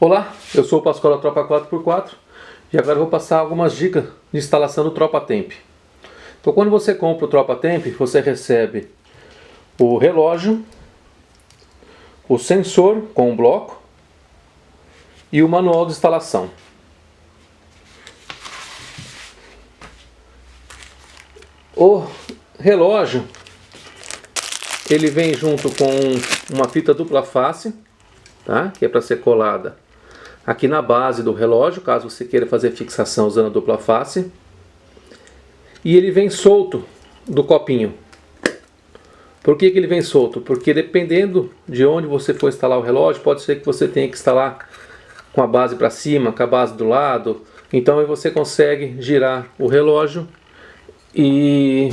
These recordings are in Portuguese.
Olá, eu sou o Pascoal da Tropa 4x4 e agora eu vou passar algumas dicas de instalação do Tropa Temp. Então, quando você compra o Tropa Temp, você recebe o relógio, o sensor com o bloco e o manual de instalação. O relógio ele vem junto com uma fita dupla face, tá? Que é para ser colada aqui na base do relógio, caso você queira fazer fixação usando a dupla face. E ele vem solto do copinho. Por que ele vem solto? Porque dependendo de onde você for instalar o relógio, pode ser que você tenha que instalar com a base para cima, com a base do lado. Então aí você consegue girar o relógio e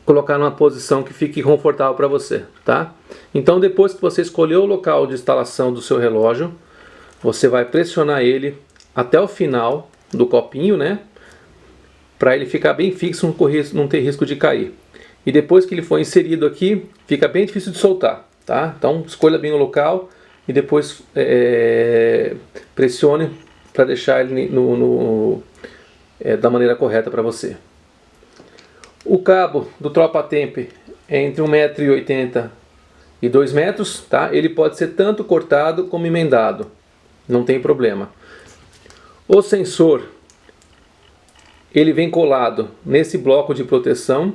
colocar numa posição que fique confortável para você, tá? Então depois que você escolheu o local de instalação do seu relógio, você vai pressionar ele até o final do copinho, né? Para ele ficar bem fixo, não ter risco de cair. E depois que ele for inserido aqui, fica bem difícil de soltar, tá? Então escolha bem o local e depois pressione para deixar ele da maneira correta para você. O cabo do Tropa Temp é entre 1,80 m e 2 metros, tá? Ele pode ser tanto cortado como emendado, não tem problema. O sensor, ele vem colado nesse bloco de proteção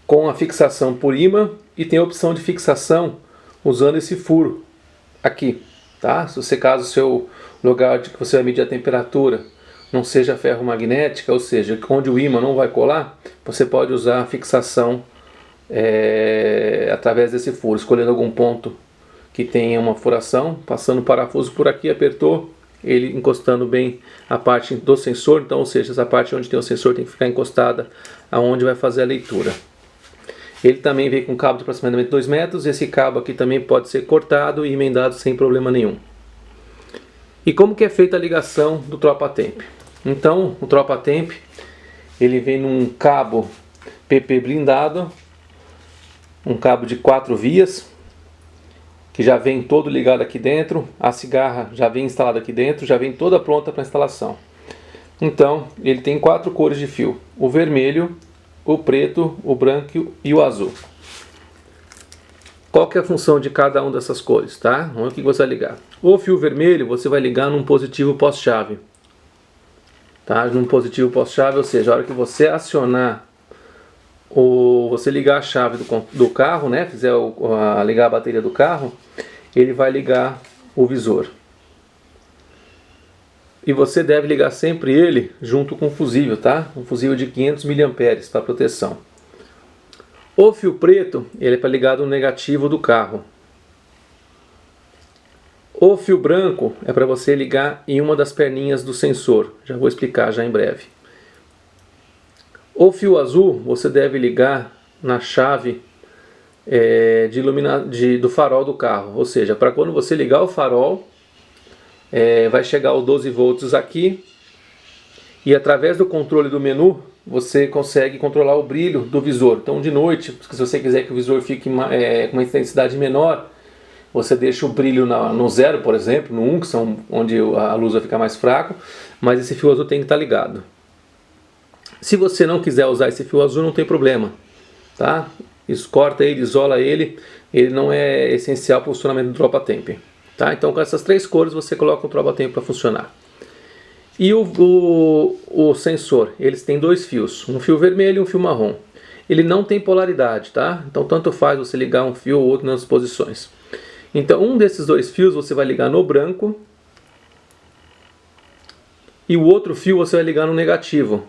com a fixação por ímã e tem a opção de fixação usando esse furo aqui, tá? Se você, caso o seu lugar que você vai medir a temperatura não seja ferromagnética, ou seja, onde o ímã não vai colar, você pode usar a fixação através desse furo, escolhendo algum ponto que tenha uma furação, passando o parafuso por aqui, apertou, ele encostando bem a parte do sensor, então, ou seja, essa parte onde tem o sensor tem que ficar encostada aonde vai fazer a leitura. Ele também vem com cabo de aproximadamente 2 metros, esse cabo aqui também pode ser cortado e emendado sem problema nenhum. E como que é feita a ligação do Tropa Temp? Então, o Tropa Temp, ele vem num cabo PP blindado, um cabo de 4 vias, que já vem todo ligado aqui dentro, a cigarra já vem instalada aqui dentro, já vem toda pronta para instalação. Então, ele tem 4 cores de fio, o vermelho, o preto, o branco e o azul. Qual que é a função de cada uma dessas cores, tá? Vamos ver o que você vai ligar. O fio vermelho você vai ligar num positivo pós-chave. Tá? Num positivo pós-chave, ou seja, a hora que você acionar você ligar a chave do carro, né? Fizer ligar a bateria do carro, ele vai ligar o visor. E você deve ligar sempre ele junto com o fusível, tá? Um fusível de 500 mA para proteção. O fio preto, ele é para ligar no negativo do carro. O fio branco é para você ligar em uma das perninhas do sensor. Já vou explicar já em breve. O fio azul você deve ligar na chave do farol do carro. Ou seja, para quando você ligar o farol, vai chegar o 12 volts aqui. E através do controle do menu, você consegue controlar o brilho do visor. Então de noite, se você quiser que o visor fique com uma intensidade menor, você deixa o brilho no 0, por exemplo, no 1, que são onde a luz vai ficar mais fraca, mas esse fio azul tem que estar ligado. Se você não quiser usar esse fio azul, não tem problema, tá? Corta ele, isola ele, ele não é essencial para o funcionamento do Tropa Temp, tá? Então com essas 3 cores você coloca o Tropa Temp para funcionar. E o sensor, eles têm 2 fios, um fio vermelho e um fio marrom. Ele não tem polaridade, tá? Então tanto faz você ligar um fio ou outro nas posições. Então um desses 2 fios você vai ligar no branco e o outro fio você vai ligar no negativo.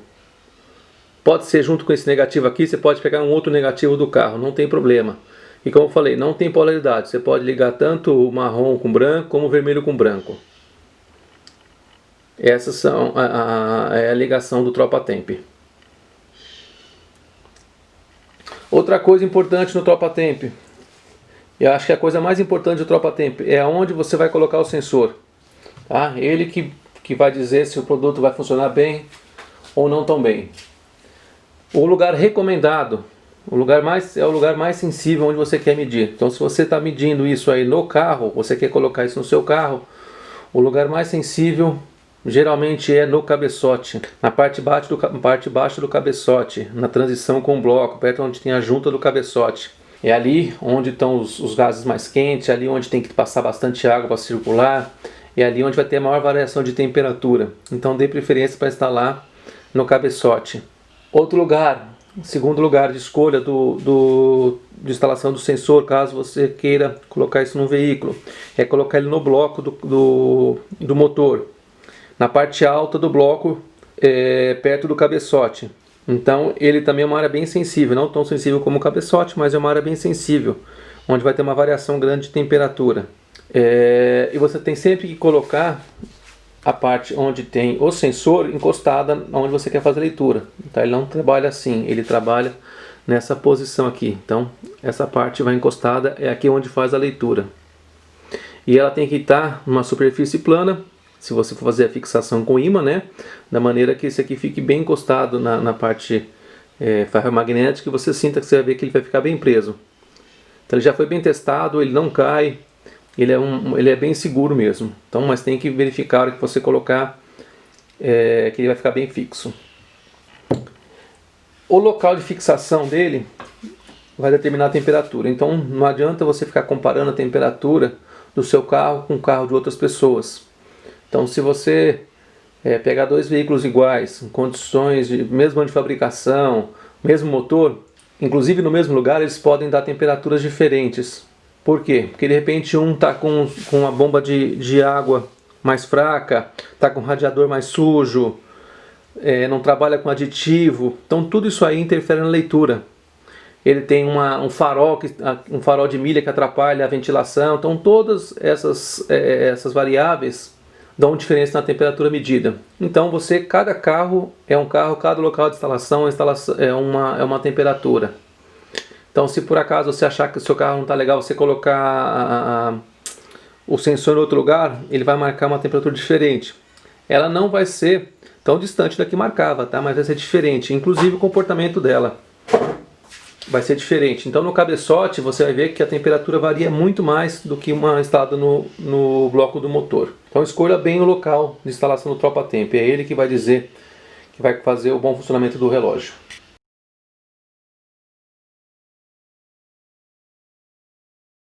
Pode ser junto com esse negativo aqui, você pode pegar um outro negativo do carro, não tem problema. E como eu falei, não tem polaridade, você pode ligar tanto o marrom com branco como o vermelho com branco. Essas são a ligação do Tropa Temp. Outra coisa importante no Tropa Temp, eu acho que a coisa mais importante do Tropa Temp é onde você vai colocar o sensor. Tá? Ele que vai dizer se o produto vai funcionar bem ou não tão bem. O lugar recomendado O lugar é o lugar mais sensível onde você quer medir. Então se você está medindo isso aí no carro, você quer colocar isso no seu carro, o lugar mais sensível geralmente é no cabeçote, na parte baixa do cabeçote, na transição com o bloco, perto onde tem a junta do cabeçote. É ali onde estão os gases mais quentes, é ali onde tem que passar bastante água para circular, é ali onde vai ter a maior variação de temperatura. Então dê preferência para instalar no cabeçote. Outro lugar, segundo lugar de escolha de instalação do sensor, caso você queira colocar isso no veículo, é colocar ele no bloco do motor, na parte alta do bloco, perto do cabeçote. Então ele também é uma área bem sensível, não tão sensível como o cabeçote, mas é uma área bem sensível, onde vai ter uma variação grande de temperatura. E você tem sempre que colocar a parte onde tem o sensor encostada onde você quer fazer a leitura. Então ele não trabalha assim, ele trabalha nessa posição aqui. Então essa parte vai encostada, é aqui onde faz a leitura. E ela tem que estar numa superfície plana, se você for fazer a fixação com ímã, né? Da maneira que esse aqui fique bem encostado na parte ferromagnética, e você sinta que você vai ver que ele vai ficar bem preso. Então ele já foi bem testado, ele não cai, ele é bem seguro mesmo. Então, mas tem que verificar a hora que você colocar que ele vai ficar bem fixo. O local de fixação dele vai determinar a temperatura. Então não adianta você ficar comparando a temperatura do seu carro com o carro de outras pessoas. Então se você pegar dois veículos iguais, em condições de mesmo ano de fabricação, mesmo motor, inclusive no mesmo lugar, eles podem dar temperaturas diferentes. Por quê? Porque de repente um está com uma bomba de água mais fraca, está com um radiador mais sujo, não trabalha com aditivo. Então tudo isso aí interfere na leitura. Ele tem um farol de milha que atrapalha a ventilação. Então todas essas variáveis dão diferença na temperatura medida. Então cada carro é um carro, cada local de instalação é uma temperatura. Então se por acaso você achar que o seu carro não está legal, você colocar o sensor em outro lugar, ele vai marcar uma temperatura diferente. Ela não vai ser tão distante da que marcava, tá? Mas vai ser diferente, inclusive o comportamento dela vai ser diferente. Então no cabeçote você vai ver que a temperatura varia muito mais do que uma instalada no bloco do motor. Então escolha bem o local de instalação do tropa-tempo, é ele que vai dizer, que vai fazer o bom funcionamento do relógio.